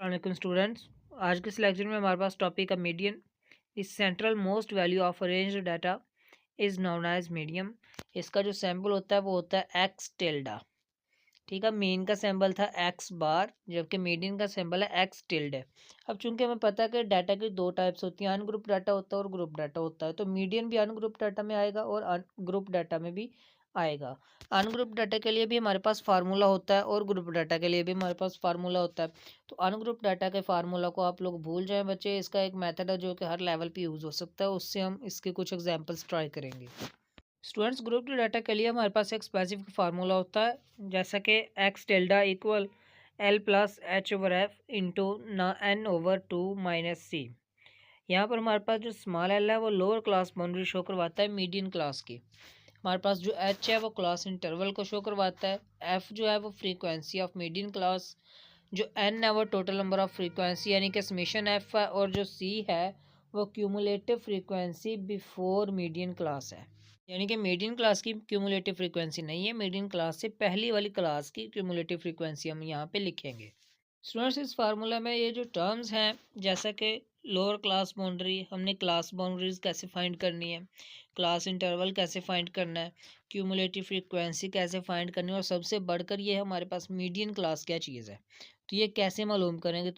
वालेकुम स्टूडेंट्स। आज के इस लेक्चर में हमारे पास टॉपिक है median. The central most value of arranged data is known as medium. इसका जो सैम्पल होता है वो होता है एक्स टिल्डा। ठीक है, मीन का सैम्पल था एक्स बार, जबकि मीडियन का सैम्पल है एक्स टिल्ड है। अब चूंकि हमें पता है कि डाटा की दो टाइप्स होती हैं, अनग्रुप डाटा होता है और ग्रुप डाटा होता है, तो मीडियन भी अनग्रुप डाटा में आएगा और ग्रुप डाटा में भी आएगा। अनग्रुप डाटा के लिए भी हमारे पास फार्मूला होता है और ग्रुप डाटा के लिए भी हमारे पास फार्मूला होता है। तो अनग्रुप डाटा के फार्मूला को आप लोग भूल जाएं बच्चे। इसका एक मेथड है जो कि हर लेवल पे यूज़ हो सकता है, उससे हम इसके कुछ एग्जांपल्स ट्राई करेंगे। स्टूडेंट्स, ग्रुप डाटा के लिए हमारे पास एक स्पेसिफिक फार्मूला होता है, जैसा कि X tilde equal L plus H over F into N over two minus C. यहाँ पर हमारे पास जो स्मॉल एल है वो लोअर क्लास बाउंड्री शो करवाता है मीडियन क्लास की। हमारे पास जो एच है वो क्लास इंटरवल को शो करवाता है। एफ जो है वो फ्रीक्वेंसी ऑफ मीडियन क्लास। जो एन है वो टोटल नंबर ऑफ फ्रीक्वेंसी यानी कि समेशन एफ है। और जो सी है वो cumulative frequency before median class है, यानी कि मीडियन क्लास की क्यूमुलेटिव फ्रीक्वेंसी नहीं है, मीडियन क्लास से पहली वाली क्लास की क्यूमुलेटिव फ्रीक्वेंसी हम यहाँ पे लिखेंगे। स्टूडेंट्स, इस फार्मूला में ये जो टर्म्स हैं, जैसा कि लोअर क्लास बाउंड्री, हमने क्लास बाउंड्रीज कैसे फाइंड करनी है, क्लास इंटरवल कैसे फाइंड करना है, क्यूमुलेटिव फ्रीक्वेंसी कैसे फाइंड करनी है, और सबसे बढ़कर ये हमारे पास मीडियन क्लास क्या चीज़ है, तो ये कैसे मालूम करेंगे।